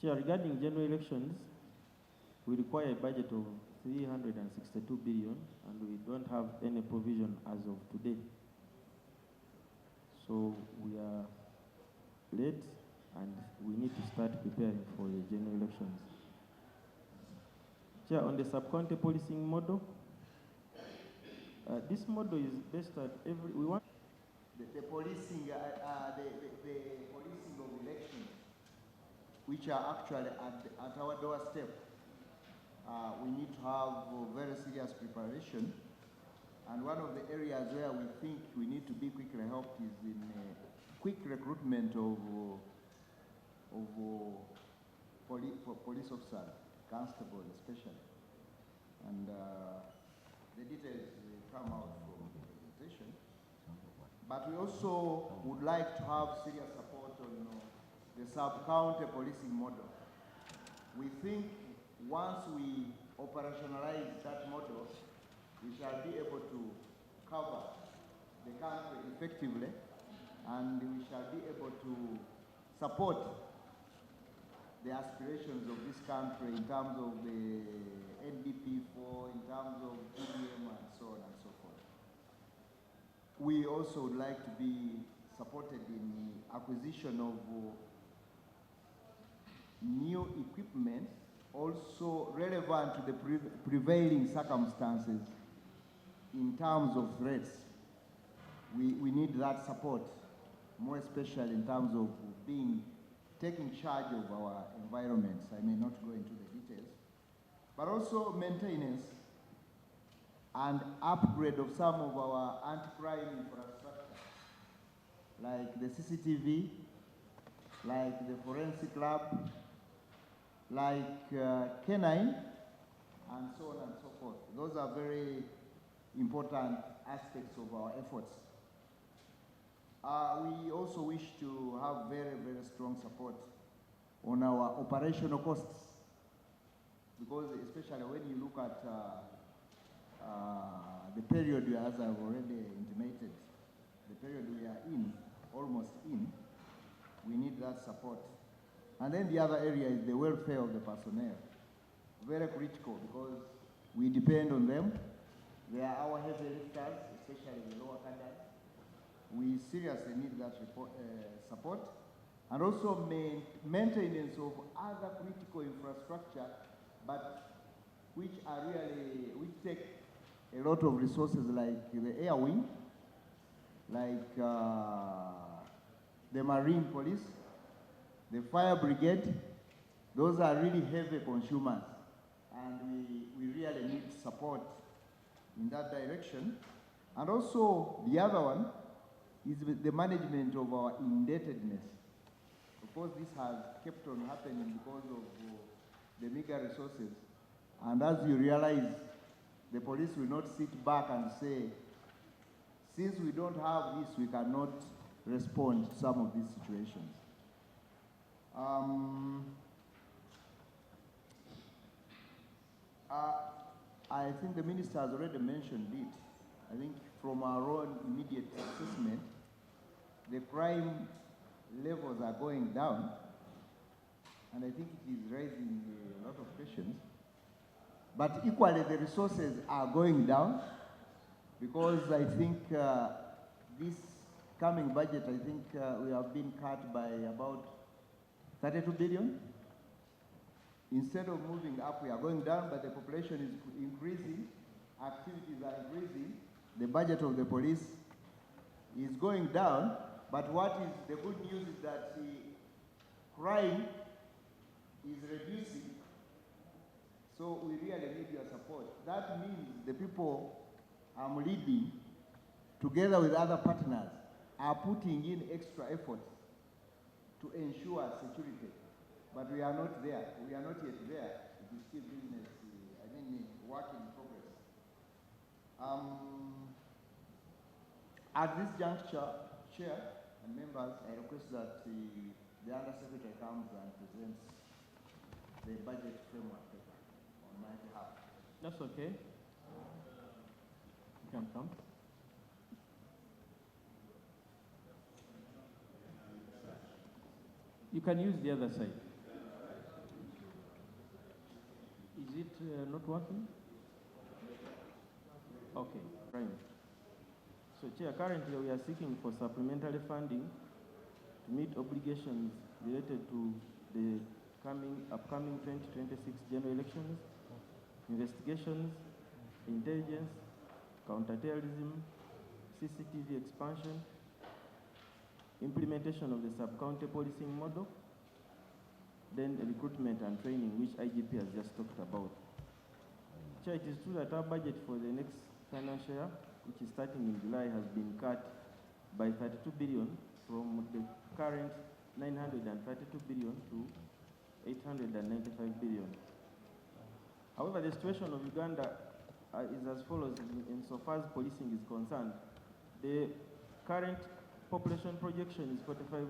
Chair, regarding general elections, we require a budget of 362 billion, and we don't have any provision as of today. So we are late, and we need to start preparing for the general elections. Chair, on the sub-county policing model, this model is based on we want the policing, the policing of elections, which are actually at our doorstep. We need to have very serious preparation, and one of the areas where we think we need to be quickly helped is in quick recruitment of police officers, constables especially, and the details will come out from the presentation. But we also would like to have serious support on the sub-county policing model. We think once we operationalize that model, we shall be able to cover the country effectively, and we shall be able to support the aspirations of this country in terms of the NDP4, in terms of PDM, and so on and so forth. We also would like to be supported in the acquisition of new equipment, also relevant to the prevailing circumstances in terms of threats. We need that support, more especially in terms of taking charge of our environments. I may not go into the details, but also maintenance and upgrade of some of our anti-crime infrastructure, like the CCTV, like the forensic lab, like canine, and so on and so forth. Those are very important aspects of our efforts. We also wish to have very, very strong support on our operational costs, because especially when you look at the period, as I've already intimated, the period we are in, almost in, we need that support. And then the other area is the welfare of the personnel. Very critical, because we depend on them. They are our heavy lifters, especially the lower cadres. We seriously need that support. And also maintenance of other critical infrastructure, but which take a lot of resources, like the air wing, like the marine police, the fire brigade. Those are really heavy consumers, and we really need support in that direction. And also the other one is the management of our indebtedness. Of course, this has kept on happening because of the meager resources. And as you realize, the police will not sit back and say, since we don't have this, we cannot respond to some of these situations. I think the minister has already mentioned it. I think from our own immediate assessment, the crime levels are going down, and I think it is raising a lot of questions. But equally, the resources are going down, because I think this coming budget, I think we have been cut by about 32 billion. Instead of moving up, we are going down, but the population is increasing, activities are increasing, the budget of the police is going down. But what is the good news is that the crime is reducing, so we really need your support. That means the people I'm leading, together with other partners, are putting in extra efforts to ensure security. But we are not there. We are not yet there. It is still business, work in progress. At this juncture, Chair and members, I request that the Undersecretary comes and presents the budget framework paper on my behalf. That's okay. You can come. You can use the other side. Is it not working? Okay. Right. So, Chair, currently we are seeking for supplementary funding to meet obligations related to the upcoming 2026 general elections, investigations, intelligence, counterterrorism, CCTV expansion, implementation of the sub-county policing model, then recruitment and training, which IGP has just talked about. Chair, it is true that our budget for the next financial year, which is starting in July, has been cut by 32 billion from the current 932 billion to 895 billion. However, the situation of Uganda is as follows insofar as policing is concerned. The current population projection is 45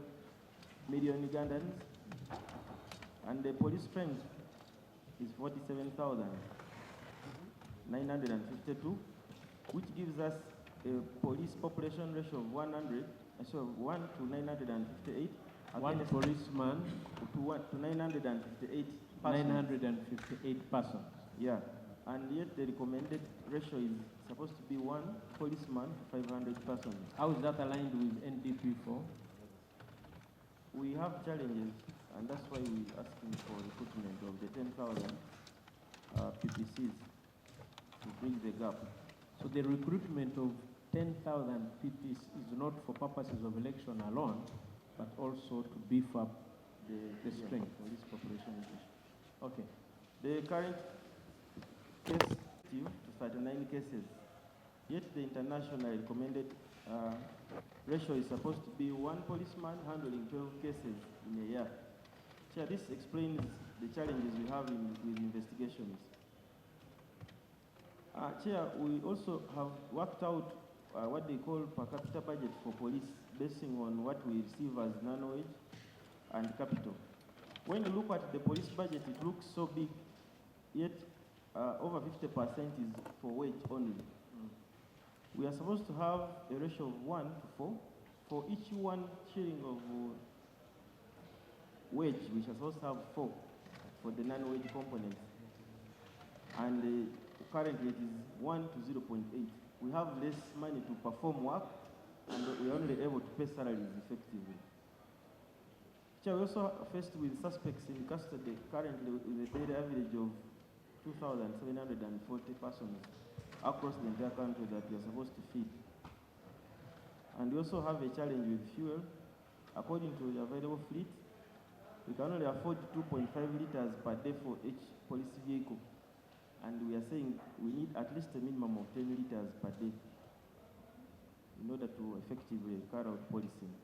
million Ugandans, and the police strength is 47,952, which gives us a police population ratio of 1 to 958. One policeman to 958 persons. 958 persons. Yeah, and yet the recommended ratio is supposed to be 1 policeman to 500 persons. How is that aligned with NDP 4? We have challenges, and that's why we're asking for recruitment of the 10,000 PPCs to bridge the gap. So the recruitment of 10,000 PPs is not for purposes of election alone, but also to beef up the strength of this population. Okay. The current case to 39 cases, yet the international recommended ratio is supposed to be 1 policeman handling 12 cases in a year. Chair, this explains the challenges we have with investigations. Chair, we also have worked out what they call per capita budget for police, basing on what we receive as non-wage and capital. When you look at the police budget, it looks so big, yet over 50% is for wage only. We are supposed to have a ratio of 1 to 4. For each 1 shilling of wage, we are supposed to have 4 for the non-wage component. And currently it is 1 to 0.8. We have less money to perform work, and we are only able to pay salaries effectively. Chair, we also are faced with suspects in custody currently with a daily average of 2,740 persons across the entire country that we are supposed to feed. And we also have a challenge with fuel. According to the available fleet, we can only afford 2.5 liters per day for each police vehicle. And we are saying we need at least a minimum of 10 liters per day in order to effectively carry out policing.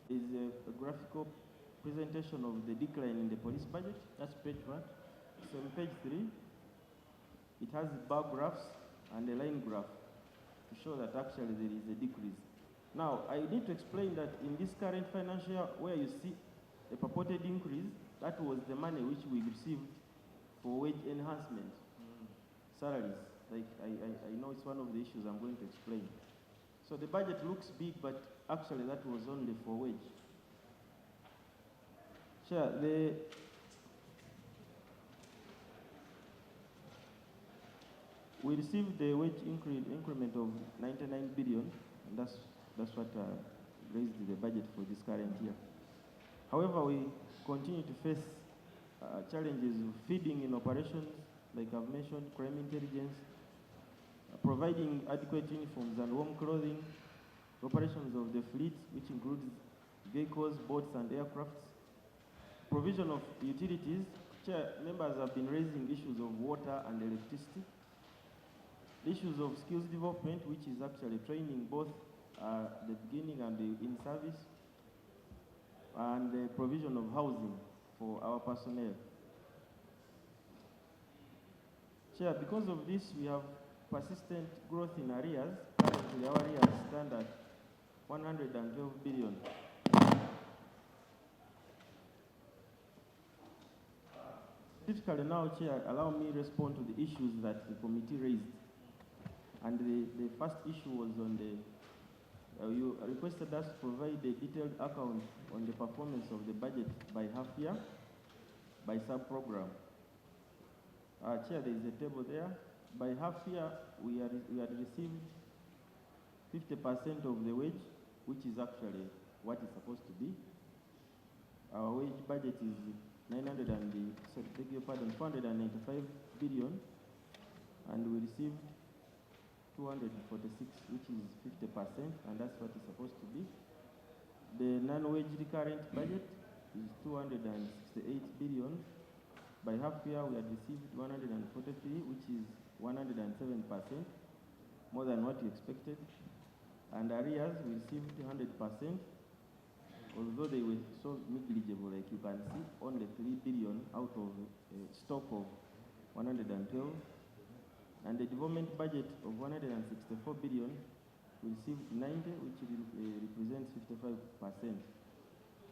There is a graphical presentation of the decline in the police budget. That's page what? So on page 3, it has bar graphs and a line graph to show that actually there is a decrease. Now, I need to explain that in this current financial year, where you see a purported increase, that was the money which we received for wage enhancement, salaries. Like I know it's one of the issues I'm going to explain. So the budget looks big, but actually that was only for wage. Chair, we received the wage increment of 99 billion, and that's what raised the budget for this current year. However, we continue to face challenges of feeding in operations, like I've mentioned, crime intelligence, providing adequate uniforms and warm clothing, operations of the fleet, which includes vehicles, boats, and aircrafts, provision of utilities. Chair, members have been raising issues of water and electricity, issues of skills development, which is actually training both the beginning and the in service, and the provision of housing for our personnel. Chair, because of this, we have persistent growth in arrears. Currently, our arrears stand at 112 billion. Specifically now, Chair, allow me to respond to the issues that the committee raised. And the first issue was on the, you requested us to provide a detailed account on the performance of the budget by half year, by sub-program. Chair, there is a table there. By half year, we had received 50% of the wage, which is actually what is supposed to be. Our wage budget is 495 billion, and we received 246, which is 50%, and that's what is supposed to be. The non-wage recurrent budget is 268 billion. By half year, we had received 143, which is 107%, more than what we expected. And arrears, we received 100%, although they were so negligible, like you can see, only 3 billion out of a stock of 112. And the development budget of 164 billion, we received 90, which represents 55%.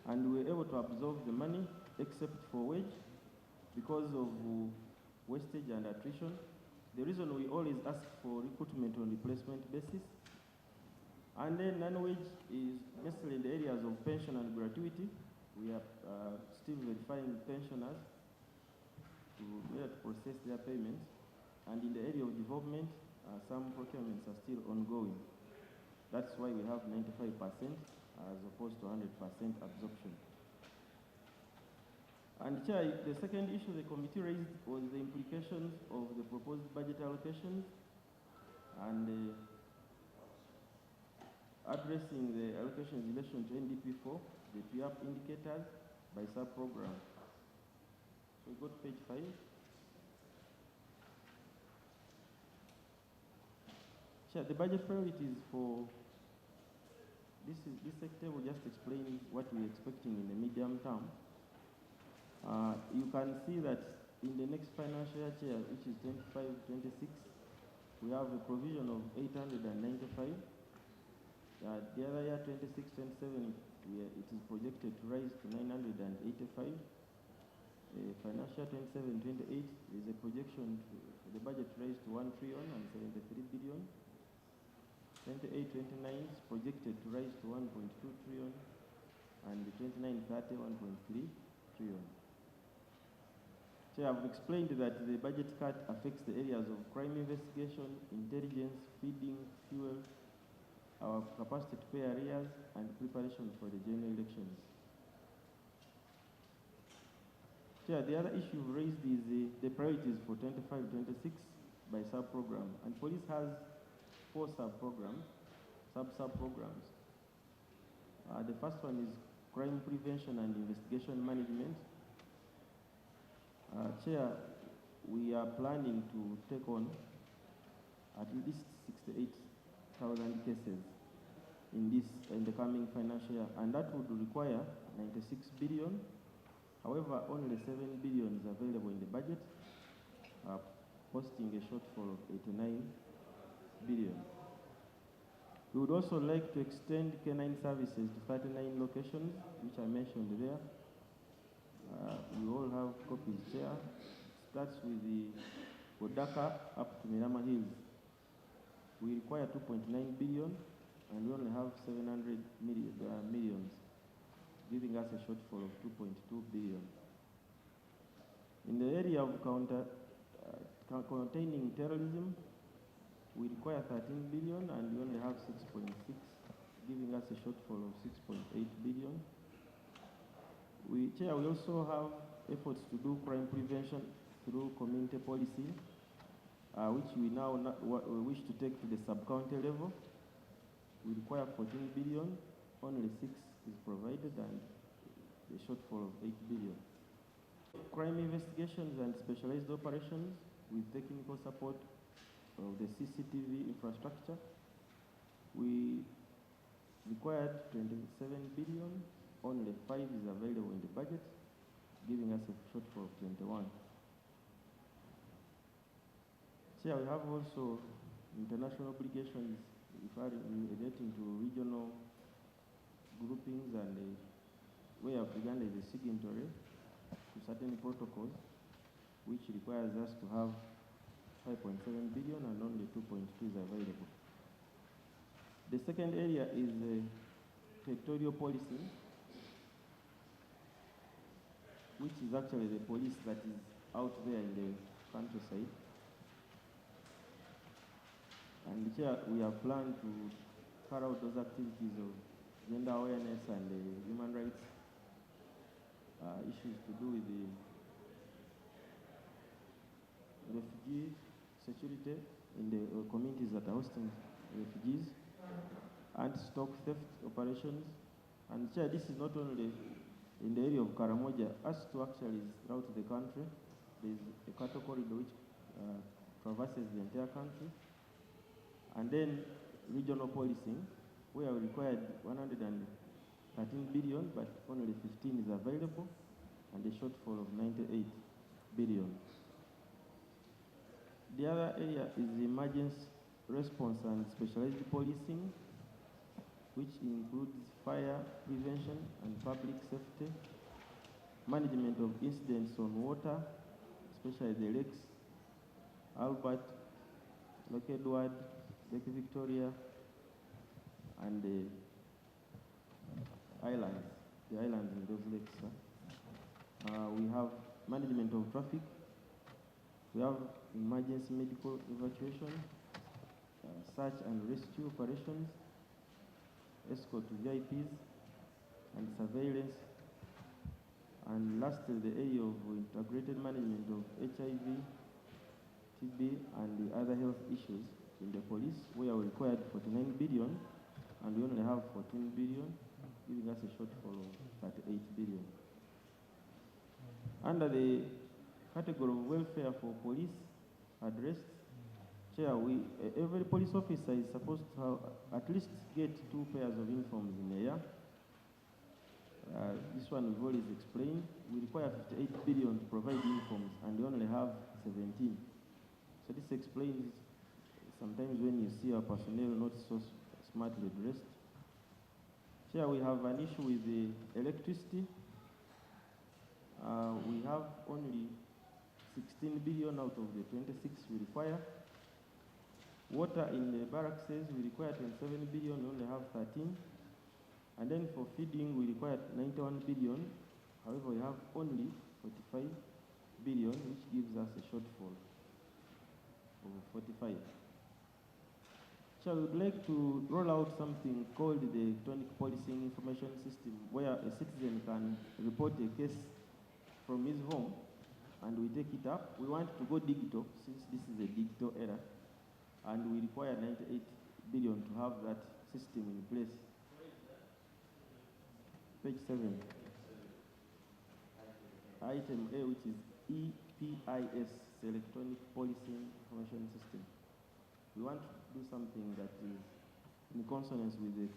And we were able to absorb the money, except for wage, because of wastage and attrition. The reason we always ask for recruitment on replacement basis. And then non-wage is necessarily in the areas of pension and gratuity. We are still verifying pensioners to process their payments. And in the area of development, some procurements are still ongoing. That's why we have 95% as opposed to 100% absorption. And Chair, the second issue the committee raised was the implications of the proposed budget allocations and addressing the allocations in relation to NDP4, the PUP indicators by sub-program. So we go to page 5. Chair, the budget priorities for this sector will just explain what we're expecting in the medium term. You can see that in the next financial year, which is 25-26, we have a provision of 895. The other year, 26-27, it is projected to rise to 985. Financial 27-28 is a projection for the budget to rise to 1 trillion and 73 billion. 28-29 is projected to rise to 1.2 trillion, and 29-30, 1.3 trillion. So I've explained that the budget cut affects the areas of crime investigation, intelligence, feeding, fuel, our capacity to pay arrears, and preparation for the general elections. So the other issue raised is the priorities for 25-26 by sub-program. And police has 4 sub-programs. The first one is crime prevention and investigation management. Chair, we are planning to take on at least 68,000 cases in the coming financial year, and that would require 96 billion. However, only 7 billion is available in the budget, posting a shortfall of 89 billion. We would also like to extend canine services to 39 locations, which I mentioned there. We all have copies, Chair. Starts with the Odaka up to Mirama Hills. We require 2.9 billion, and we only have 700 millions, giving us a shortfall of 2.2 billion. In the area of containing terrorism, we require 13 billion, and we only have 6.6, giving us a shortfall of 6.8 billion. Chair, we also have efforts to do crime prevention through community policing, which we now wish to take to the sub-county level. We require 14 billion, only 6 is provided, and a shortfall of 8 billion. Crime investigations and specialized operations with technical support of the CCTV infrastructure. We required 27 billion, only 5 is available in the budget, giving us a shortfall of 21. Chair, we have also international obligations relating to regional groupings, and we have begun as a signatory to certain protocols, which requires us to have 5.7 billion, and only 2.2 is available. The second area is territorial policing, which is actually the police that is out there in the countryside. And Chair, we have planned to carry out those activities of gender awareness and human rights issues to do with the refugee security in the communities that are hosting refugees, anti-stock theft operations. And Chair, this is not only in the area of Karamoja, as to actually throughout the country. There is a cattle corridor which traverses the entire country. And then regional policing, where we required 113 billion, but only 15 is available, and a shortfall of 98 billion. The other area is the emergency response and specialized policing, which includes fire prevention and public safety, management of incidents on water, especially the lakes, Albert, Lake Edward, Lake Victoria, and the islands in those lakes. We have management of traffic. We have emergency medical evacuation, search and rescue operations, escort to VIPs, and surveillance. And lastly, the area of integrated management of HIV, TB, and the other health issues in the police, where we required 49 billion, and we only have 14 billion, giving us a shortfall of 38 billion. Under the category of welfare for police addressed, Chair, every police officer is supposed to have at least get 2 pairs of uniforms in a year. This one we've always explained. We require 58 billion to provide uniforms, and we only have 17. So this explains sometimes when you see our personnel not so smartly dressed. Chair, we have an issue with the electricity. We have only 16 billion out of the 26 we require. Water in the barracks, we require 27 billion, we only have 13. And then for feeding, we require 91 billion. However, we have only 45 billion, which gives us a shortfall of 45. So we would like to roll out something called the electronic policing information system, where a citizen can report a case from his home, and we take it up. We want to go digital, since this is a digital era, and we require 98 billion to have that system in place. Page 7. Item A, which is EPIS, Electronic Policing Information System. We want to do something that is in consonance with the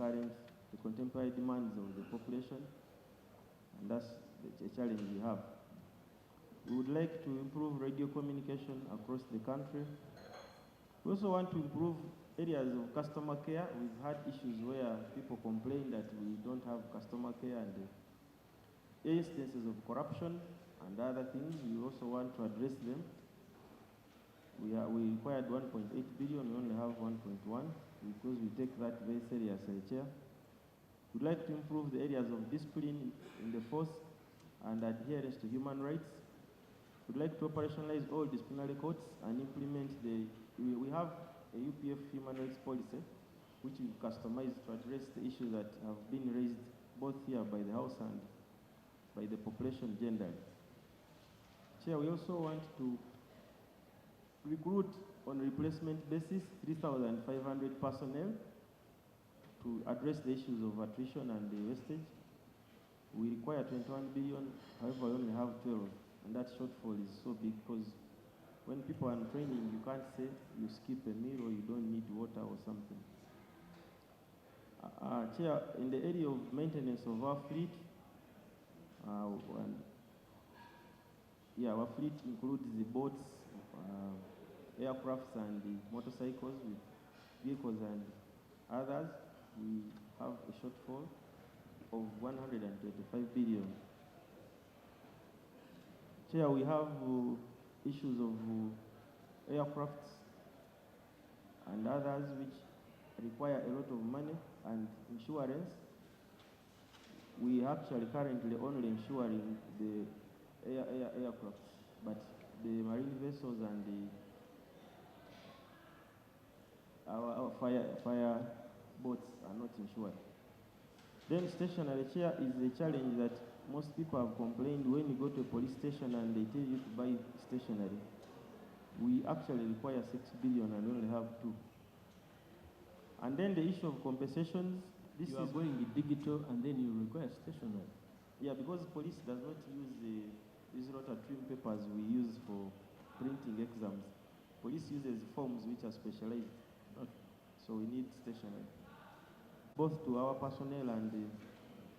contemporary demands of the population, and that's the challenge we have. We would like to improve radio communication across the country. We also want to improve areas of customer care. We've had issues where people complain that we don't have customer care, and instances of corruption and other things. We also want to address them. We required 1.8 billion, we only have 1.1 because we take that very seriously, Chair. We'd like to improve the areas of discipline in the force and adherence to human rights. We'd like to operationalize all disciplinary courts and implement we have a UPF human rights policy, which we customize to address the issues that have been raised both here by the House and by the population generally. Chair, we also want to recruit on a replacement basis 3,500 personnel to address the issues of attrition and the wastage. We require 21 billion, however, we only have 12, and that shortfall is so big because when people are in training, you can't say you skip a meal or you don't need water or something. Chair, in the area of maintenance of our fleet, our fleet includes the boats, aircrafts, and the motorcycles with vehicles and others. We have a shortfall of 125 billion. Chair, we have issues of aircrafts and others which require a lot of money and insurance. We actually currently only insuring the aircrafts, but the marine vessels and our fire boats are not insured. Then stationary chair is a challenge that most people have complained when you go to a police station and they tell you to buy stationery. We actually require 6 billion and only have 2. And then the issue of compensations, you are going digital and then you require stationery. Yeah, because police does not use these rotary papers we use for printing exams. Police uses forms which are specialized. Okay. So we need stationery, both to our personnel and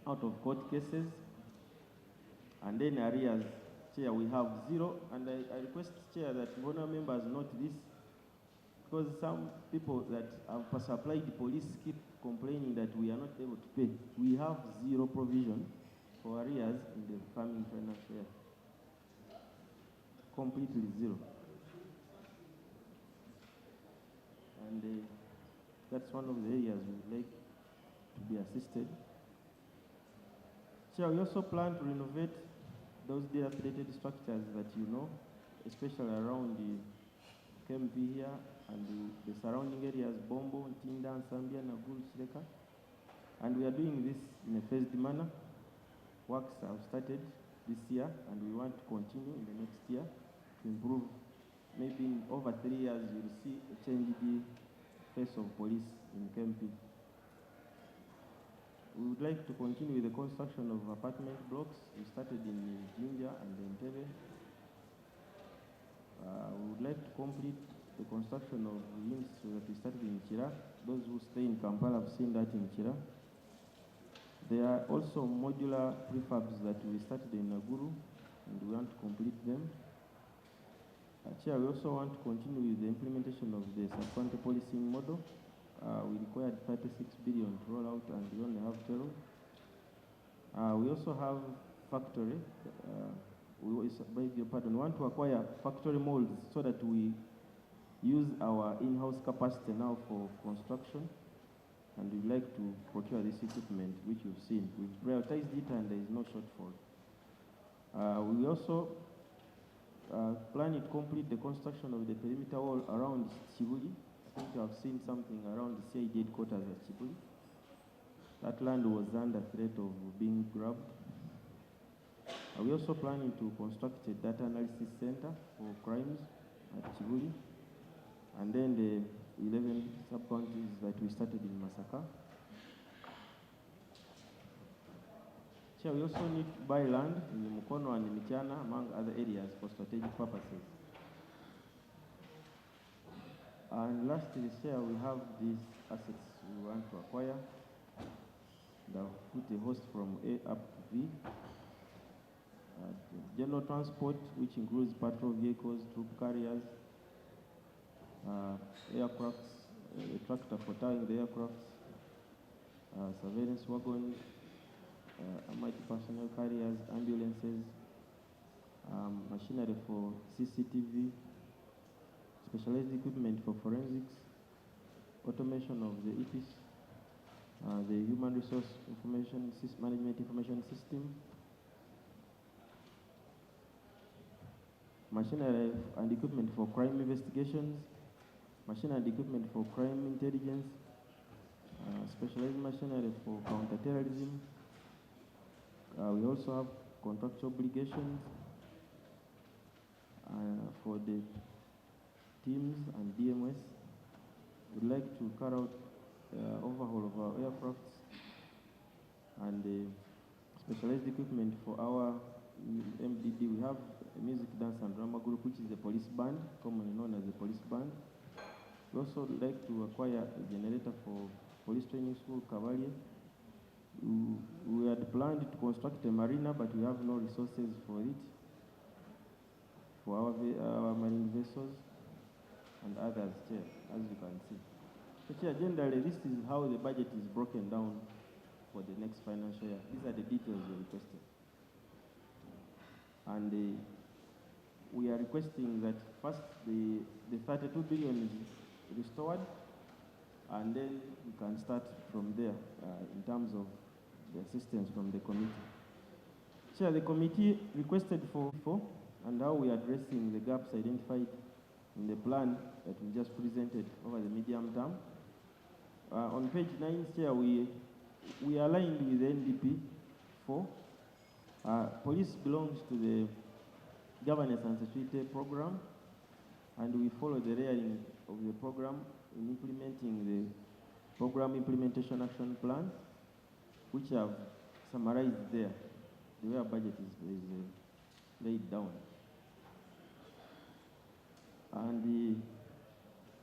out of court cases. And then arrears, Chair, we have 0. And I request, Chair, that honour members note this, because some people that have supplied the police keep complaining that we are not able to pay. We have 0 provision for arrears in the coming financial year. Completely 0. And that's one of the areas we would like to be assisted. Chair, we also plan to renovate those dilapidated structures that you know, especially around the KMP here and the surrounding areas, Bombo, Ntinda, Sambia, Naguru, Chireka. And we are doing this in a phased manner. Works have started this year and we want to continue in the next year to improve. Maybe in over 3 years you'll see a change in the face of police in KMP. We would like to continue with the construction of apartment blocks. We started in Jinja and Entebbe. We would like to complete the construction of units that we started in Chira. Those who stay in Kampala have seen that in Chira. There are also modular prefabs that we started in Naguru, and we want to complete them. Chair, we also want to continue with the implementation of the sub-county policing model. We required 36 billion to roll out and we only have 12. We also have factory. We want to acquire factory molds so that we use our in-house capacity now for construction. And we'd like to procure this equipment, which you've seen. We've prioritized it and there is no shortfall. We also plan to complete the construction of the perimeter wall around Chibuli. I think you have seen something around the CID headquarters at Chibuli. That land was under threat of being grabbed. We also planning to construct a data analysis center for crimes at Chibuli. And then the 11 sub-counties that we started in Masaka. Chair, we also need to buy land in Mukono and Michana, among other areas, for strategic purposes. And lastly, Chair, we have these assets we want to acquire. That put a host from A up to V. General transport, which includes patrol vehicles, troop carriers, aircrafts, a tractor for towing the aircrafts, surveillance wagons, multi-personnel carriers, ambulances, machinery for CCTV, specialized equipment for forensics, automation of the EPIS, the Human Resource Information Management Information System, machinery and equipment for crime investigations, machinery and equipment for crime intelligence, specialized machinery for counterterrorism. We also have contractual obligations for the teams and DMS. We'd like to carry out overhaul of our aircrafts and specialized equipment for our MDD. We have a music, dance and drama group, which is the police band, commonly known as the police band. We also like to acquire a generator for police training school, Cavalier. We had planned to construct a marina, but we have no resources for it, for our marine vessels and others, Chair, as you can see. So, Chair, generally, this is how the budget is broken down for the next financial year. These are the details we requested. And we are requesting that first the 32 billion is restored, and then we can start from there in terms of the assistance from the committee. Chair, the committee requested for and how we are addressing the gaps identified in the plan that we just presented over the medium term. On page 9, Chair, we aligned with the NDP 4. Police belongs to the Governance and Security Program, and we follow the layering of the program in implementing the Program Implementation Action Plan, which I've summarized there, the way our budget is laid down. And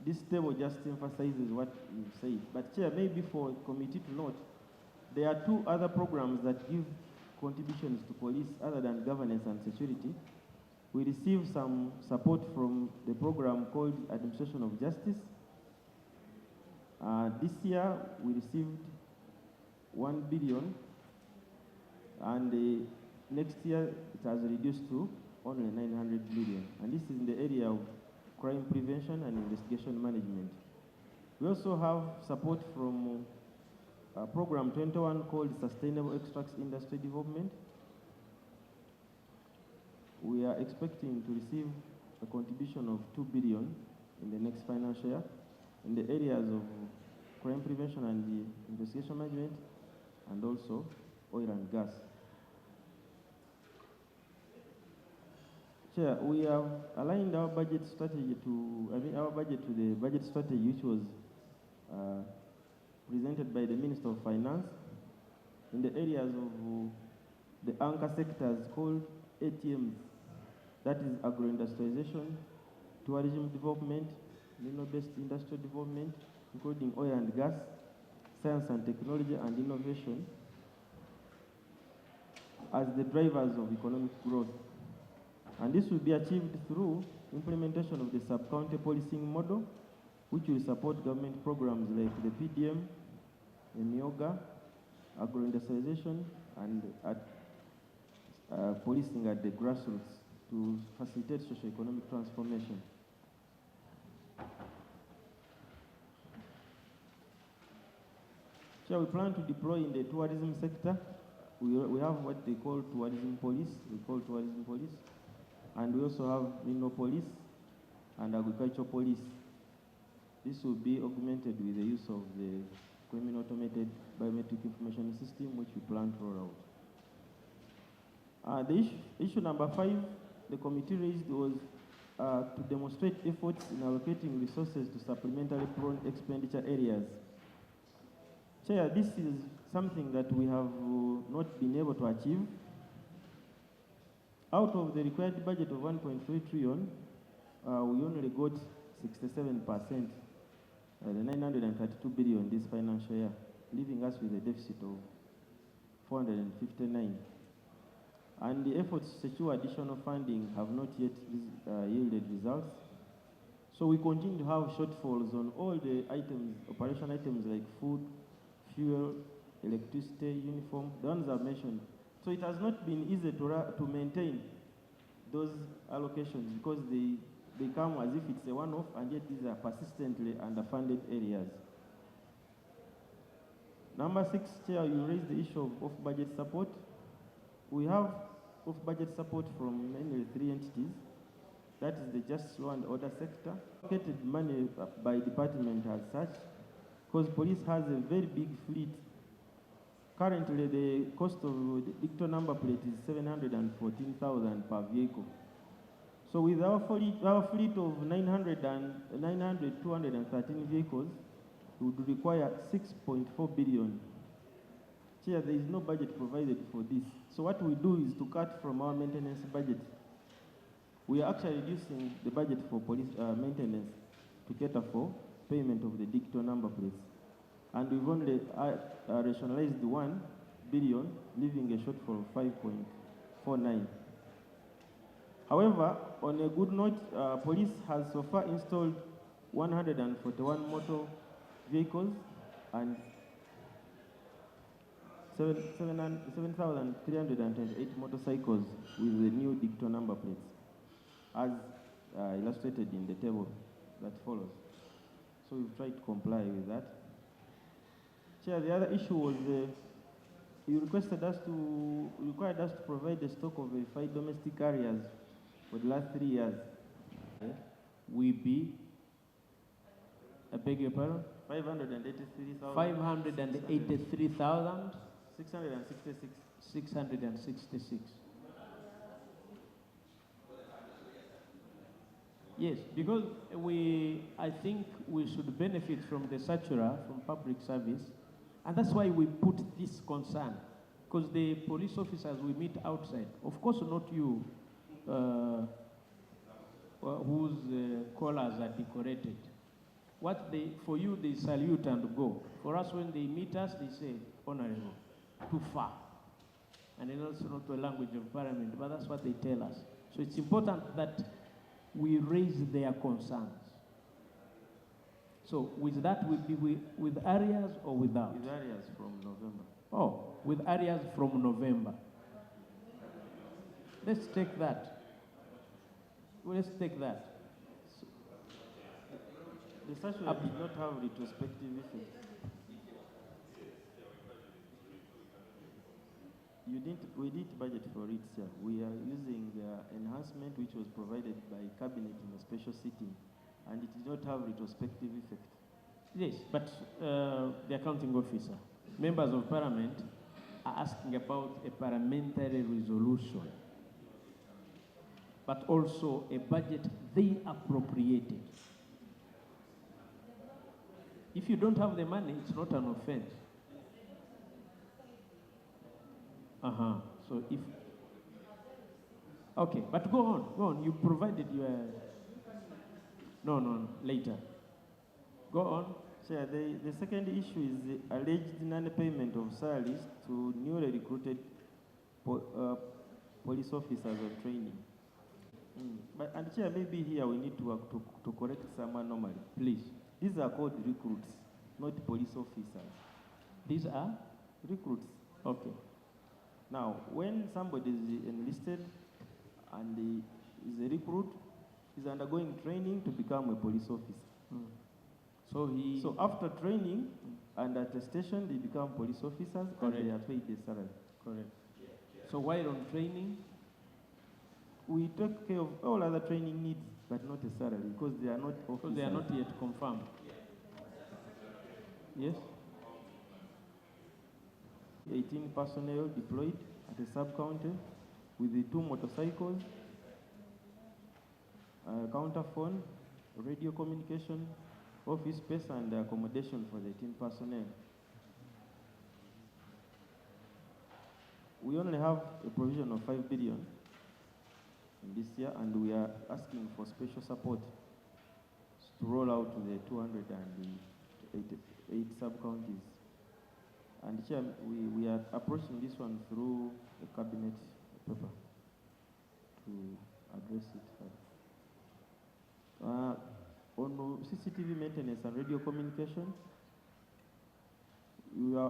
this table just emphasizes what you've said. But Chair, maybe for committee to note, there are 2 other programs that give contributions to police other than governance and security. We received some support from the program called Administration of Justice. This year, we received 1 billion, and next year it has reduced to only 900 million. And this is in the area of crime prevention and investigation management. We also have support from Program 21 called Sustainable Extracts Industry Development. We are expecting to receive a contribution of 2 billion in the next financial year in the areas of crime prevention and the investigation management, and also oil and gas. Chair, we have aligned our budget strategy our budget to the budget strategy which was presented by the Minister of Finance in the areas of the anchor sectors called ATMs, that is agro-industrialization, tourism development, mineral-based industrial development, including oil and gas, science and technology and innovation as the drivers of economic growth. And this will be achieved through implementation of the sub-county policing model, which will support government programs like the PDM, the MIOGA, agro-industrialization, and policing at the grassroots to facilitate socio-economic transformation. So we plan to deploy in the tourism sector. We have what they call tourism police. And we also have mineral police and agricultural police. This will be augmented with the use of the criminal automated biometric information system, which we plan to roll out. The issue number 5, the committee raised was to demonstrate efforts in allocating resources to supplementary prone expenditure areas. Chair, this is something that we have not been able to achieve. Out of the required budget of 1.3 trillion, we only got 67%, the 932 billion this financial year, leaving us with a deficit of 459. And the efforts to secure additional funding have not yet yielded results. So we continue to have shortfalls on all the items, operation items like food, fuel, electricity, uniform, the ones I've mentioned. So it has not been easy to maintain those allocations because they come as if it's a one-off, and yet these are persistently underfunded areas. Number 6, Chair, you raised the issue of off-budget support. We have off-budget support from mainly 3 entities. That is the Justice Law and Order sector. Allocated money by department as such, because police has a very big fleet. Currently, the cost of the digital number plate is 714,000 per vehicle. So with our fleet of 213 vehicles, we would require 6.4 billion. Chair, there is no budget provided for this. So what we do is to cut from our maintenance budget. We are actually reducing the budget for police maintenance to cater for payment of the digital number plates. And we've only rationalized 1 billion, leaving a shortfall of 5.49. However, on a good note, police has so far installed 141 motor vehicles and 7,328 motorcycles with the new digital number plates, as illustrated in the table that follows. So we've tried to comply with that. Chair, the other issue was you required us to provide a stock of verified domestic carriers for the last 3 years. We be, I beg your pardon? 583,000. 583,666. 666. Yes, because I think we should benefit from the SACHURA, from public service, and that's why we put this concern. Because the police officers we meet outside, of course not you, whose collars are decorated. For you, they salute and go. For us, when they meet us, they say, honorable, too far. And then also not the language of parliament, but that's what they tell us. So it's important that we raise their concerns. So with that, will be with areas or without? With areas from November. Oh, with areas from November. Let's take that. Let's take that. So, the SACHURA did not have retrospective effect. We didn't budget for it, sir. We are using the enhancement which was provided by Cabinet in a special sitting, and it did not have retrospective effect. Yes, but the accounting officer, members of parliament are asking about a parliamentary resolution, but also a budget they appropriated. If you don't have the money, it's not an offense. So if, okay, but go on. You provided your, no, later. Go on. Sir, the second issue is the alleged non-payment of salaries to newly recruited police officers on training. And Chair, maybe here we need to correct some anomaly. Please. These are called recruits, not police officers. These are? Recruits. Okay. Now, when somebody is enlisted and is a recruit, he's undergoing training to become a police officer. So after training and attestation, they become police officers. Correct. And they are paid a salary. Correct. So while on training, we take care of all other training needs, but not a salary, because they are not officers. Because they are not yet confirmed. Yes? 18 personnel deployed at a sub-county with the 2 motorcycles, counterphone, radio communication, office space, and accommodation for the 18 personnel. We only have a provision of 5 billion in this year, and we are asking for special support to roll out to the 288 sub-counties. And Chair, we are approaching this one through a cabinet paper to address it. On CCTV maintenance and radio communication,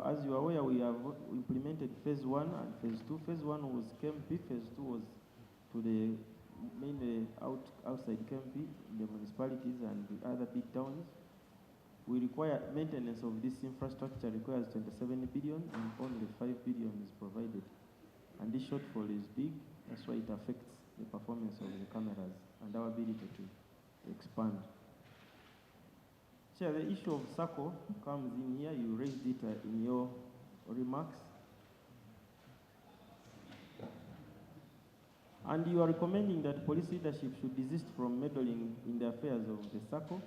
as you are aware, we have implemented phase 1 and phase 2. Phase 1 was KMP, phase 2 was to the mainly outside KMP, the municipalities and the other big towns. We require maintenance of this infrastructure requires 27 billion and only 5 billion is provided. And this shortfall is big, that's why it affects the performance of the cameras and our ability to expand. Chair, the issue of SACCO comes in here. You raised it in your remarks. And you are recommending that police leadership should desist from meddling in the affairs of the SACCO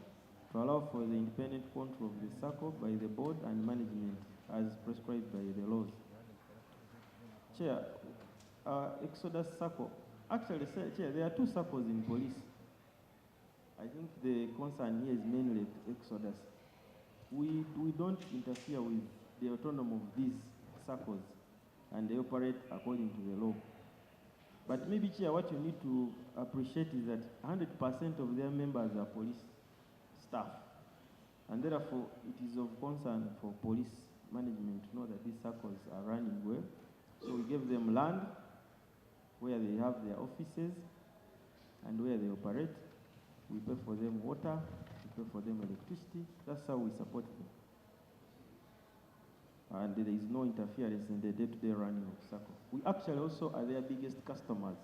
to allow for the independent control of the SACCO by the board and management as prescribed by the laws. Chair, Exodus SACCO. Actually, Chair, there are 2 SACCOs in police. I think the concern here is mainly Exodus. We don't interfere with the autonomy of these SACCOs, and they operate according to the law. But maybe, Chair, what you need to appreciate is that 100% of their members are police staff. And therefore, it is of concern for police management to know that these SACCOs are running well. So we gave them land where they have their offices and where they operate. We pay for them water, we pay for them electricity. That's how we support them. And there is no interference in the day-to-day running of SACCO. We actually also are their biggest customers.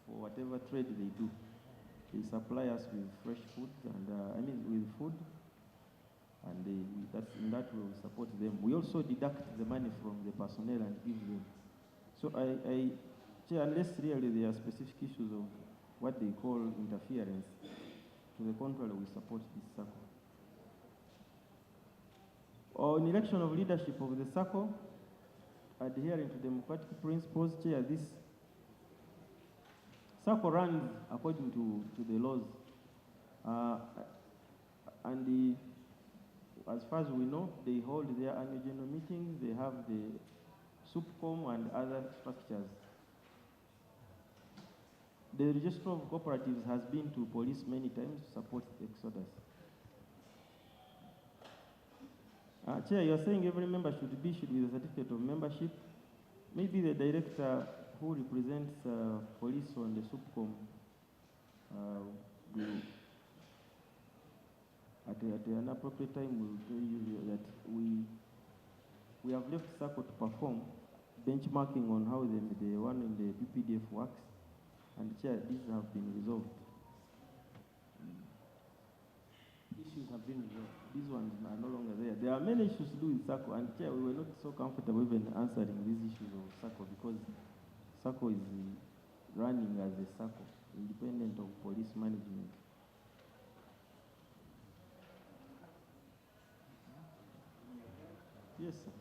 for whatever trade they do. They supply us with fresh food and with food, and in that way we support them. We also deduct the money from the personnel and give them. So Chair, unless really there are specific issues of what they call interference, to the contrary, we support this circle. On election of leadership of the circle, adhering to democratic principles, Chair, this circle runs according to the laws. As far as we know, they hold their annual general meetings, they have the SUPCOM and other structures. The Register of Cooperatives has been to police many times to support the exodus. Chair, you're saying every member should be issued with a certificate of membership. Maybe the director who represents police on the SUPCOM will, at an appropriate time, will tell you that we have left SACCO to perform benchmarking on how the one in the PPDF works, and Chair, these have been resolved. Issues have been resolved. These ones are no longer there. There are many issues to do with SACCO, and Chair, we were not so comfortable even answering these issues of SACCO because SACCO is running as a SACCO, independent of police management. Yes, sir.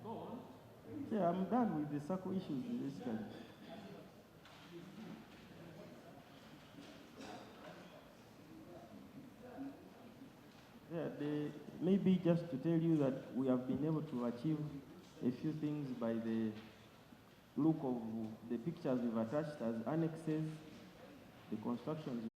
Go on. Chair, I'm done with the SACCO issues basically. Yeah, maybe just to tell you that we have been able to achieve a few things by the look of the pictures we've attached as annexes, the constructions